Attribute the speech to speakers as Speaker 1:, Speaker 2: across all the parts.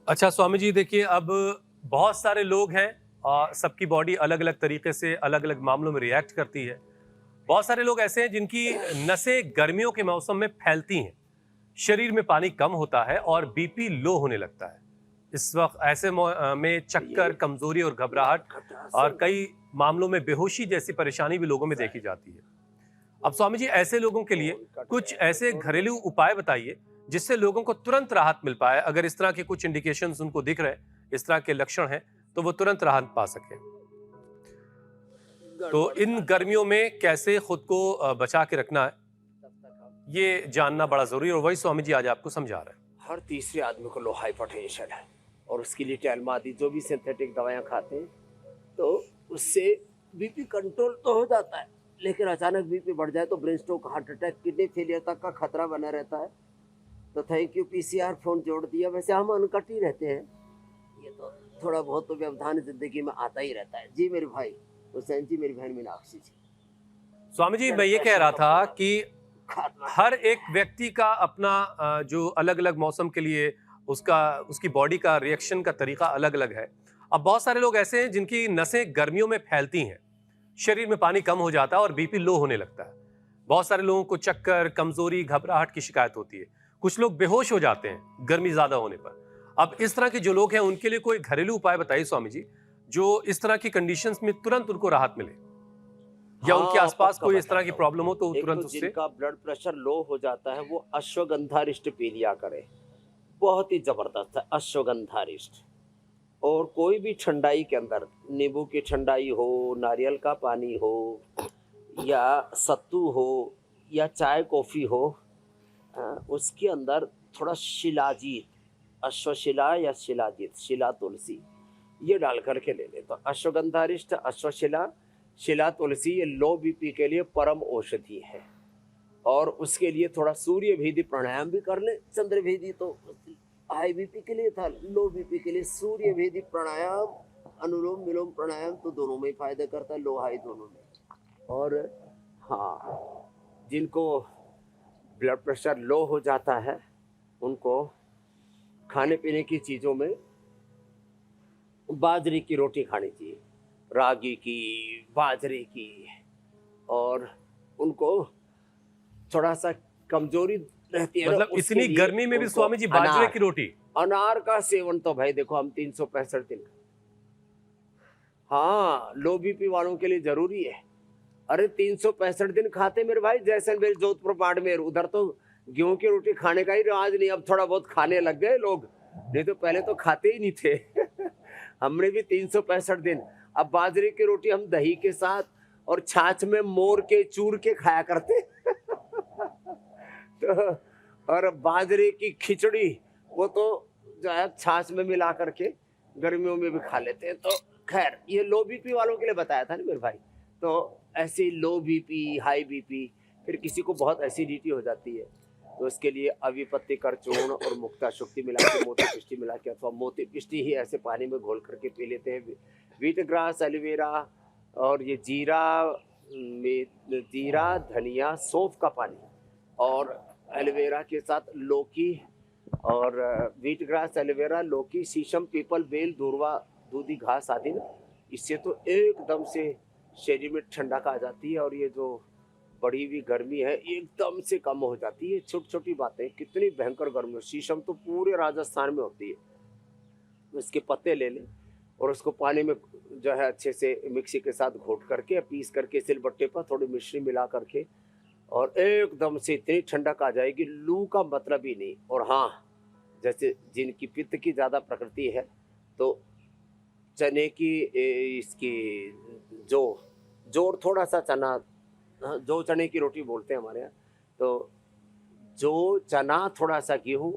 Speaker 1: अच्छा स्वामी जी, देखिए अब बहुत सारे लोग हैं और सबकी बॉडी अलग-अलग तरीके से अलग-अलग मामलों में रिएक्ट करती है। बहुत सारे लोग ऐसे हैं जिनकी नसें गर्मियों के मौसम में फैलती हैं, शरीर में पानी कम होता है और बीपी लो होने लगता है। इस वक्त ऐसे में चक्कर,
Speaker 2: ये
Speaker 1: कमजोरी और घबराहट और
Speaker 2: खटासन
Speaker 1: कई मामलों में बेहोशी जैसी परेशानी भी लोगों में देखी जाती है। अब स्वामी जी, ऐसे लोगों के लिए
Speaker 2: फोन कट
Speaker 1: कुछ
Speaker 2: गया है
Speaker 1: ऐसे
Speaker 2: तो
Speaker 1: घरेलू उपाय बताइए जिससे लोगों को तुरंत राहत मिल पाए। अगर इस तरह के कुछ इंडिकेशंस उनको दिख रहे, इस तरह के लक्षण हैं, तो वो तुरंत राहत पा सके। तो
Speaker 2: गड़बड़
Speaker 1: इन
Speaker 2: था तब
Speaker 1: गर्मियों में कैसे खुद को बचा के रखना है,
Speaker 2: तक हम
Speaker 1: ये जानना बड़ा जरूरी है और वही स्वामी जी आज आपको समझा रहे हैं।
Speaker 2: हर तीसरे आदमी को लो हाइपरटेंशन है और उसके लिए टेलमादी जो भी सिंथेटिक दवाइयाँ खाते हैं तो उससे बीपी कंट्रोल तो हो जाता है, लेकिन अचानक बीपी बढ़ जाए तो brain stroke, heart attack, kidney failure तक का खतरा बना रहता है। तो थैंक यू पीसीआर फोन जोड़ दिया। वैसे हम अनकट ही रहते हैं, ये तो थोड़ा बहुत तो व्यवधान जिंदगी में आता ही रहता है। जी मेरे भाई हुसैन जी, मेरी बहन मीनाक्षी जी,
Speaker 1: स्वामी जी,
Speaker 2: ब्लड
Speaker 1: मैं ये कह
Speaker 2: प्रेशर
Speaker 1: रहा
Speaker 2: का
Speaker 1: था
Speaker 2: प्रॉब्लम
Speaker 1: कि
Speaker 2: खाना
Speaker 1: हर
Speaker 2: चाहिए।
Speaker 1: एक व्यक्ति का अपना जो अलग-अलग मौसम के लिए उसका उसकी बॉडी का रिएक्शन का तरीका अलग-अलग है। अब बहुत सारे लोग ऐसे हैं जिनकी नसें गर्मियों में फैलती हैं, शरीर में पानी कम हो जाता है और बीपी लो होने लगता है। बहुत सारे लोगों को चक्कर, कमजोरी, घबराहट की शिकायत होती है। कुछ लोग बेहोश हो जाते हैं गर्मी ज्यादा होने पर। अब इस तरह के जो लोग हैं उनके लिए कोई घरेलू उपाय बताइए स्वामी जी, जो इस तरह की कंडीशंस में तुरंत उनको राहत मिले, या उनके
Speaker 2: हाँ,
Speaker 1: आसपास
Speaker 2: पक्का
Speaker 1: कोई इस तरह की
Speaker 2: बताता हूँ।
Speaker 1: प्रॉब्लम हो तो
Speaker 2: एक तो
Speaker 1: तुरंत उससे।
Speaker 2: जिनका ब्लड प्रेशर लो हो जाता है वो अश्वगंधा पी लिया करे, बहुत ही जबरदस्त है अश्वगंधा। और कोई भी ठंडाई के अंदर नींबू की ठंडाई हो, नारियल का पानी हो, या सत्तू हो, या चाय कॉफ़ी हो, उसके अंदर थोड़ा शिलाजीत, अश्वशिला या शिलाजीत, शिला तुलसी, ये डाल करके ले ले तो अश्वगंधारिष्ट, अश्वशिला, शिला तुलसी ये लो बीपी के लिए परम औषधि है। और उसके लिए थोड़ा सूर्य भेदी प्राणायाम भी कर ले। चंद्र भेदी तो हाई बीपी के लिए था, लो बीपी के लिए सूर्य भेदी प्राणायाम, अनुलोम विलोम प्राणायाम तो दोनों में ही फायदा करता है, लो हाई दोनों में। और हाँ, जिनको ब्लड प्रेशर लो हो जाता है उनको खाने पीने की चीज़ों में बाजरे की रोटी खानी चाहिए, रागी की, बाजरे की। और उनको थोड़ा सा कमजोरी रहती है ना,
Speaker 1: मतलब
Speaker 2: उसके
Speaker 1: इतनी
Speaker 2: लिए
Speaker 1: गर्मी में भी
Speaker 2: उनको
Speaker 1: स्वामी जी बाजरे
Speaker 2: अनार,
Speaker 1: की रोटी?
Speaker 2: अनार का सेवन तो भाई देखो हम 365 दिन, हाँ लो बीपी वालों के लिए जरूरी है। अरे 365 दिन खाते मेरे भाई, जैसलमेर, जोधपुर, बाड़मेर, उधर तो गेहूं की रोटी खाने का ही रिवाज नहीं, अब थोड़ा बहुत खाने लग गए लोग, नहीं तो पहले तो खाते ही नहीं थे। हमने भी 365 दिन। अब बाजरे की रोटी हम दही के साथ और छाछ में मोर के चूर के खाया करते। तो और बाजरे की खिचड़ी, वो तो जो है छाछ में मिला करके गर्मियों में भी खा लेते हैं। तो खैर ये लो बीपी वालों के लिए बताया था ना मेरे भाई। तो ऐसे लो बीपी, हाई बीपी, फिर किसी को बहुत एसिडिटी हो जाती है तो उसके लिए अविपत्ति कर चूर्ण और मुक्ता शुक्ति मिला के, मोती पिष्टी मिला के, अथवा मोती पिष्टी ही ऐसे पानी में घोल करके पी लेते हैं। व्हीट ग्रास, एलोवेरा और ये जीरा में, जीरा, धनिया, सौंफ का पानी और एलोवेरा के साथ लौकी, और व्हीट ग्रास, एलोवेरा, लौकी, शीशम, पीपल, बेल, दूर्वा, दूधी घास आदि ना, इससे तो एकदम से शरीर में ठंडक आ जाती है और ये जो बढ़ी हुई गर्मी है एकदम से कम हो जाती है। छोटी छोटी बातें, कितनी भयंकर गर्मी हो, शीशम तो पूरे राजस्थान में होती है। उसके पत्ते ले लें और उसको पानी में जो है अच्छे से मिक्सी के साथ घोट करके, पीस करके सिलबट्टे पर थोड़ी मिश्री मिला करके, और एकदम से इतनी ठंडक आ जाएगी, लू का मतलब ही नहीं। और हाँ, जैसे जिनकी पित्त की ज़्यादा प्रकृति है तो चने की इसकी जो जोर थोड़ा सा चना, हाँ, जो चने की रोटी बोलते हैं हमारे यहाँ, तो जो चना थोड़ा सा गेहूँ,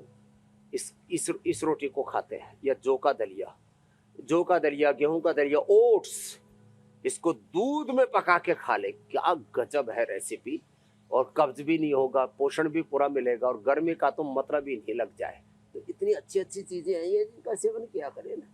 Speaker 2: इस रोटी को खाते हैं। या जौ का दलिया, जौ का दलिया, गेहूं का दलिया, ओट्स, इसको दूध में पका के खा ले, क्या गजब है रेसिपी। और कब्ज भी नहीं होगा, पोषण भी पूरा मिलेगा, और गर्मी का तो मतलब ही नहीं लग जाए। तो इतनी अच्छी अच्छी चीजें हैं ये, जिनका सेवन किया करें ना।